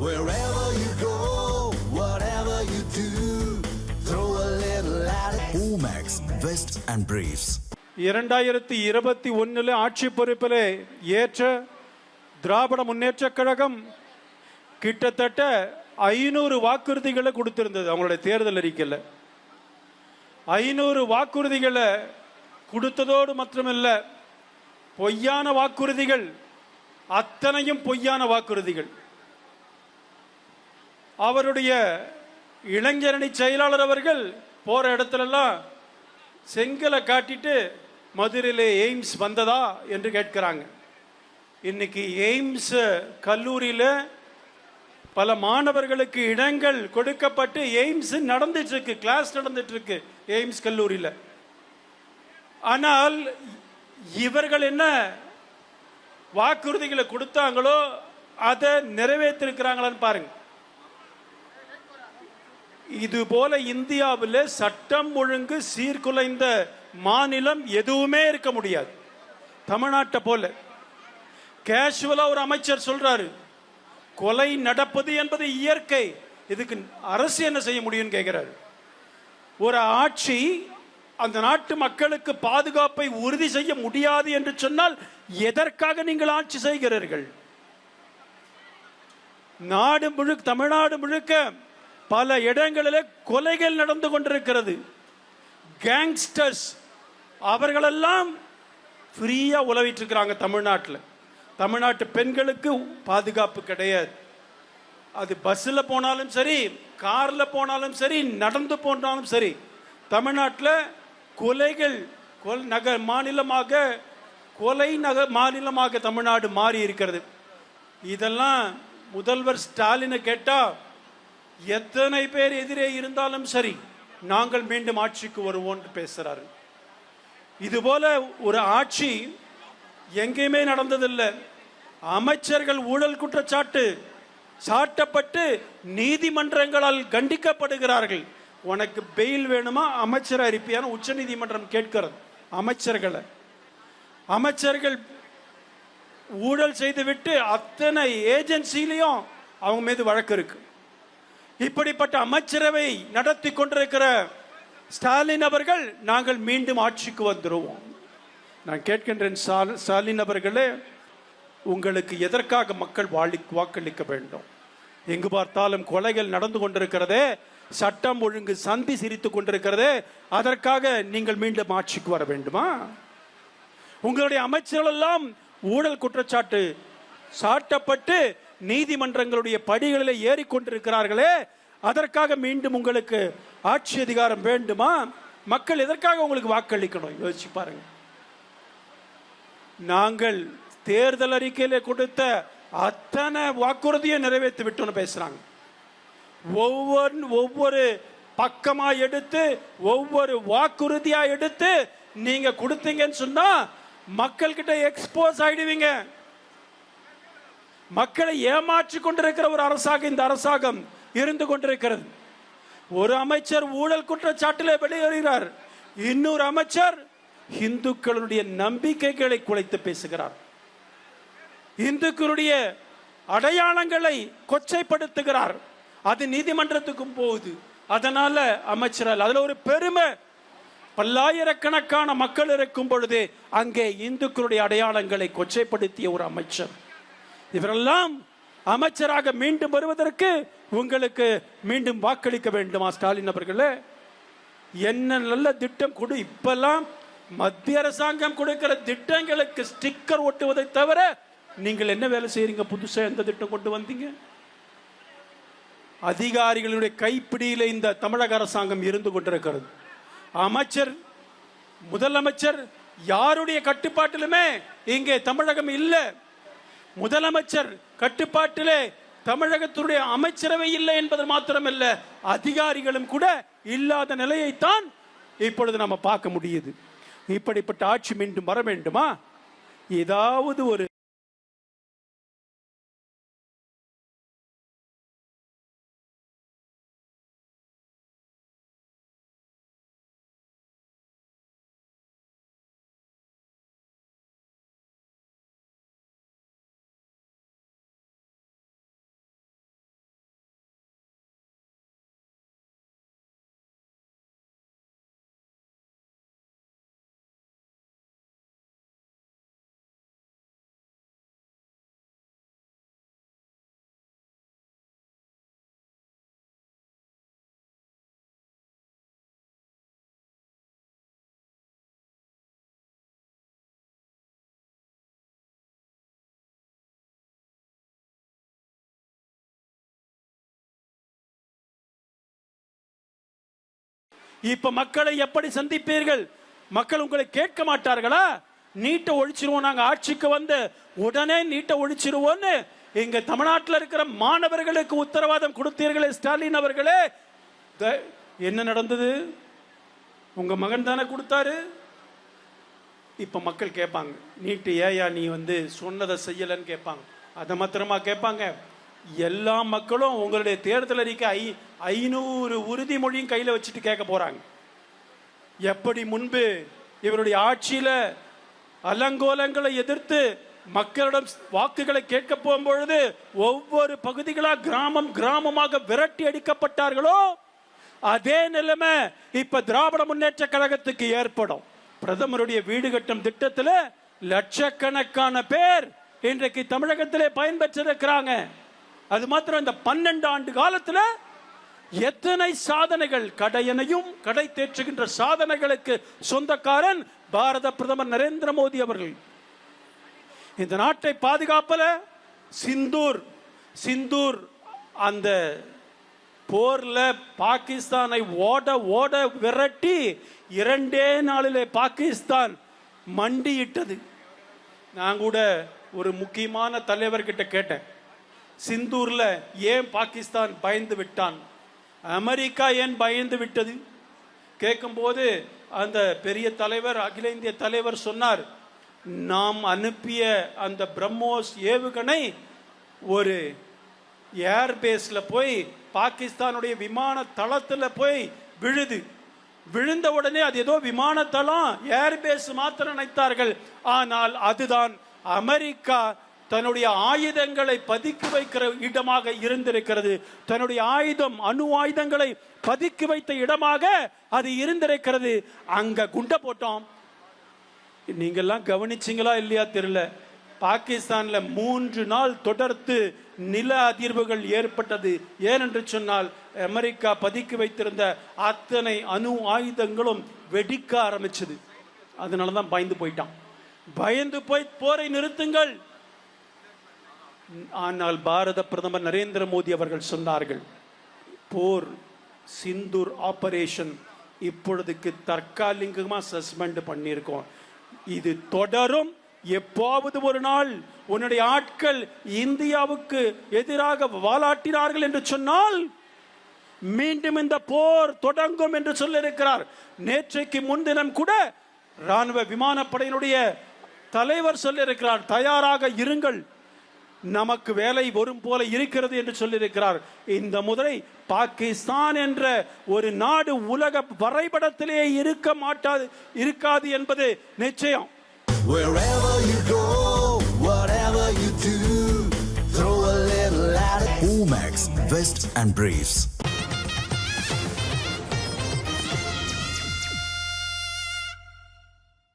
Wherever you go, whatever you do, throw a little at it. Omax, Vest and Briefs. 2021 ஆட்சி பொறுப்பிலே ஏற்ற திராவிட முன்னேற்ற கழகம் கிட்டத்தட்ட 500 வாக்குறுதிகளை கொடுத்திருந்தது. அவங்களுடைய தேர்தல் அறிக்கையில் 500 வாக்குறுதிகளை கொடுத்ததோடு மட்டுமல்ல, பொய்யான வாக்குறுதிகள், அத்தனையும் பொய்யான வாக்குறுதிகள். அவருடைய இளைஞரணி செயலாளர் அவர்கள் போற இடத்துலலாம் செங்கலை காட்டிட்டு மதுரையிலே எய்ம்ஸ் வந்ததா என்று கேட்கிறாங்க. இன்னைக்கு எய்ம்ஸ் கல்லூரியில் பல மாணவர்களுக்கு இடங்கள் கொடுக்கப்பட்டு எய்ம்ஸ் நடந்துட்டு இருக்கு, கிளாஸ் நடந்துட்டு இருக்கு எய்ம்ஸ் கல்லூரியில். ஆனால் இவர்கள் என்ன வாக்குறுதிகளை கொடுத்தாங்களோ அதை நிறைவேற்றிருக்கிறாங்களான்னு பாருங்க. இது போல இந்தியாவில் சட்டம் ஒழுங்கு சீர்குலைந்த மாநிலம் எதுவுமே இருக்க முடியாது. தமிழ்நாட்டை போல கேஷுவலா ஒரு அமைச்சர் சொல்றாரு, கொலை நடப்பது என்பது இயற்கை, இதுக்கு அரசு என்ன செய்ய முடியும்னு கேட்கிறாரு. ஒரு ஆட்சி அந்த நாட்டு மக்களுக்கு பாதுகாப்பை உறுதி செய்ய முடியாது என்று சொன்னால் எதற்காக நீங்கள் ஆட்சி செய்கிறீர்கள்? நாடு முழுக்க, தமிழ்நாடு முழுக்க பல இடங்களில் கொலைகள் நடந்து கொண்டிருக்கிறது. கேங்ஸ்டர்ஸ் அவர்களெல்லாம் ஃப்ரீயா உலவிட்டு இருக்கிறாங்க தமிழ்நாட்டில். தமிழ்நாட்டு பெண்களுக்கு பாதுகாப்பு கிடையாது. அது பஸ்ஸில் போனாலும் சரி, காரில் போனாலும் சரி, நடந்து போனாலும் சரி, தமிழ்நாட்டில் கொலைகள் நகர் மாநிலமாக, கொலை நகர் மாநிலமாக தமிழ்நாடு மாறி இருக்கிறது. இதெல்லாம் முதல்வர் ஸ்டாலினை கேட்டா எத்தனை பேர் எதிரே இருந்தாலும் சரி நாங்கள் மீண்டும் ஆட்சிக்கு வருவோம் பேசுறாரு. இதுபோல ஒரு ஆட்சி எங்கேயுமே நடந்ததில்லை. அமைச்சர்கள் ஊழல் குற்றச்சாட்டு சாட்டப்பட்டு நீதிமன்றங்களால் கண்டிக்கப்படுகிறார்கள். உனக்கு பெயில் வேணுமா, அமைச்சர் அறிப்பியான உச்ச நீதிமன்றம் கேட்கிறது அமைச்சர்களை. அமைச்சர்கள் ஊழல் செய்துவிட்டு அத்தனை ஏஜென்சிலையும் அவங்க மீது வழக்கு இருக்கு. இப்படிப்பட்ட அமைச்சரவை நடத்தி கொண்டிருக்கிற ஸ்டாலின் அவர்கள் நாங்கள் மீண்டும் ஆட்சிக்கு வந்துடுவோம். நான் கேட்கின்றேன், ஸ்டாலின் அவர்களே, உங்களுக்கு எதற்காக மக்கள் வாக்களிக்க வேண்டும்? எங்கு பார்த்தாலும் கொலைகள் நடந்து கொண்டிருக்கிறதே, சட்டம் ஒழுங்கு சந்தி சிரித்துக் கொண்டிருக்கிறதே, அதற்காக நீங்கள் மீண்டும் ஆட்சிக்கு வர வேண்டுமா? உங்களுடைய அமைச்சர்கள் எல்லாம் ஊழல் குற்றச்சாட்டு சாட்டப்பட்டு நீதிமன்றங்களுடைய படிகளில் ஏறிக்கொண்டிருக்கிறார்களே, அதற்காக மீண்டும் உங்களுக்கு ஆட்சி அதிகாரம் வேண்டுமா? மக்கள் எதற்காக உங்களுக்கு வாக்களிக்கணும்? யோசிச்சு பாருங்க. நாங்கள் தேர்தல் அறிக்கையில கொடுத்த அத்தனை வாக்குறுதியை நிறைவேற்றி விட்டோம்னு பேசுறாங்க. ஒவ்வொரு பக்கமா எடுத்து, ஒவ்வொரு வாக்குறுதியா எடுத்து நீங்க கொடுத்தீங்கன்னு சொன்னா மக்கள் கிட்ட எக்ஸ்போஸ் ஆயிடுவீங்க. மக்களை ஏமாற்றி கொண்டிருக்கிற ஒரு அரசாக இந்த அரசாங்கம் இருந்து கொண்டிருக்கிறது. ஒரு அமைச்சர் ஊழல் குற்றச்சாட்டிலே வெளியேறுகிறார், இன்னொரு அமைச்சர் இந்துக்களுடைய நம்பிக்கைகளை குலைத்து பேசுகிறார், இந்துக்களுடைய அடையாளங்களை கொச்சைப்படுத்துகிறார். அது நீதிமன்றத்துக்கும் போகுது. அதனால அமைச்சரால் அதுல ஒரு பெருமை. பல்லாயிரக்கணக்கான மக்கள் இருக்கும் பொழுது அங்கே இந்துக்களுடைய அடையாளங்களை கொச்சைப்படுத்திய ஒரு அமைச்சர். இவரெல்லாம் அமைச்சராக மீண்டும் வருவதற்கு உங்களுக்கு மீண்டும் வாக்களிக்க வேண்டுமா ஸ்டாலின் அவர்களே? என்ன நல்ல திட்டம் கொடு. இப்பெல்லாம் மத்திய அரசாங்கம் கொடுக்கிற திட்டங்களுக்கு ஸ்டிக்கர் ஒட்டுவதை தவிர நீங்கள் என்ன வேலை செய்றீங்க? புதுசா எந்த திட்டம் கொண்டு வந்தீங்க? அதிகாரிகளுடைய கைப்பிடியில இந்த தமிழக அரசாங்கம் இருந்து கொண்டிருக்கிறது. அமைச்சர், முதலமைச்சர் யாருடைய கட்டுப்பாட்டிலுமே இங்கே தமிழகம் இல்லை. முதலமைச்சர் கட்டுப்பாட்டிலே தமிழகத்துடைய அமைச்சரவை இல்லை என்பது மாத்திரமல்ல, அதிகாரிகளும் கூட இல்லாத நிலையைத்தான் இப்பொழுது நம்ம பார்க்க முடியுது. இப்படிப்பட்ட ஆட்சி மீண்டும் வர வேண்டுமா? ஏதாவது ஒரு இப்ப மக்களை எப்படி சந்திப்பீர்கள்? மக்கள் உங்களை கேட்க மாட்டார்களா? நீட்டை ஒழிச்சிருவோம், நாங்க ஆட்சிக்கு வந்து உடனே நீட்டை ஒழிச்சிருவோம்னு இங்க தமிழ்நாட்டில் இருக்கிற மாணவர்களுக்கு உத்தரவாதம் கொடுத்தீர்களே ஸ்டாலின் அவர்களே, என்ன நடந்தது? உங்க மகன் தானே கொடுத்தாரு. இப்ப மக்கள் கேட்பாங்க, நீட்டு ஏயா நீ வந்து சொன்னதை செய்யலன்னு கேட்பாங்க. அதை மாத்திரமா கேட்பாங்க? எல்லா மக்களும் உங்களுடைய தேர்தல் அறிக்கை 500 உறுதிமொழியும் கையில வச்சுட்டு கேட்க போறாங்க. எப்படி முன்பு இவருடைய ஆட்சியில அலங்கோலங்களை எதிர்த்து மக்களிடம் வாக்குகளை கேட்க போகும்பொழுது ஒவ்வொரு பகுதிகளா கிராமம் கிராமமாக விரட்டி அடிக்கப்பட்டார்களோ, அதே நிலைமை இப்ப திராவிட முன்னேற்ற கழகத்துக்கு ஏற்படும். பிரதமருடைய வீடு கட்டும் திட்டத்தில் லட்சக்கணக்கான பேர் இன்றைக்கு தமிழகத்திலே பயன்பெற்றிருக்கிறாங்க. அது மாத்திரம் இந்த 12 ஆண்டு காலத்தில் எத்தனை சாதனைகள், கடையனையும் கடை தேற்றுகின்ற சாதனைகளுக்கு சொந்தக்காரன் பாரத பிரதமர் நரேந்திர மோடி அவர்கள். இந்த நாட்டை பாதுகாப்பல சிந்தூர் அந்த போர்ல பாகிஸ்தானை ஓட ஓட விரட்டி 2 நாளிலே பாகிஸ்தான் மண்டியிட்டது. நான் கூட ஒரு முக்கியமான தலைவர்கிட்ட கேட்டேன், சிந்தூர்ல ஏன் பாகிஸ்தான் பயந்து விட்டான், அமெரிக்கா ஏன் பயந்து விட்டது கேட்கும்போது அந்த பெரிய தலைவர், அகில இந்திய தலைவர் சொன்னார், நாம் அனுப்பிய அந்த பிரம்மோஸ் ஏவுகணை ஒரு ஏர்பேஸ்ல போய் பாகிஸ்தானுடைய விமான தளத்துல போய் விழுந்த உடனே அது ஏதோ விமான தளம் ஏர்பேஸ் மாத்திரம் நினைத்தார்கள். ஆனால் அதுதான் அமெரிக்கா தன்னுடைய ஆயுதங்களை பதுக்கி வைக்கிற இடமாக இருந்திருக்கிறது. தன்னுடைய அணு ஆயுதங்களை பதுக்கி வைத்த இடமாக அது இருந்திருக்கிறது. அங்க குண்டை போட்டோம். நீங்கெல்லாம் கவனிச்சீங்களா இல்லையா தெரியல, பாகிஸ்தான்ல 3 நாள் தொடர்ந்து நில அதிர்வுகள் ஏற்பட்டது. ஏனென்று சொன்னால் அமெரிக்கா பதுக்கி வைத்திருந்த அத்தனை அணு ஆயுதங்களும் வெடிக்க ஆரம்பிச்சது. அதனாலதான் பயந்து போயிட்டான். பயந்து போய் போரை நிறுத்துங்கள். ஆனால் பாரத பிரதமர் நரேந்திர மோடி அவர்கள் சொன்னார்கள், போர் சிந்தூர் ஆபரேஷன் இப்பொழுதுக்கு தற்காலிகமா சஸ்பெண்ட் பண்ணியிருக்கோம், இது தொடரும். எப்போவது ஒரு நாள் உன்னுடைய ஆட்கள் இந்தியாவுக்கு எதிராக வாலாட்டினார்கள் என்று சொன்னால் மீண்டும் இந்த போர் தொடங்கும் என்று சொல்லியிருக்கிறார். நேற்றைக்கு முன்தினம் கூட ராணுவ விமானப்படையினுடைய தலைவர் சொல்லியிருக்கிறார், தயாராக இருங்கள், நமக்கு வேலை வரும் போல இருக்கிறது என்று சொல்லியிருக்கிறார். இந்த முறை பாகிஸ்தான் என்ற ஒரு நாடு உலக வரைபடத்திலே இருக்காது என்பது நிச்சயம். Wherever you go, whatever you do, throw a little at it. Omax, Vest and Briefs.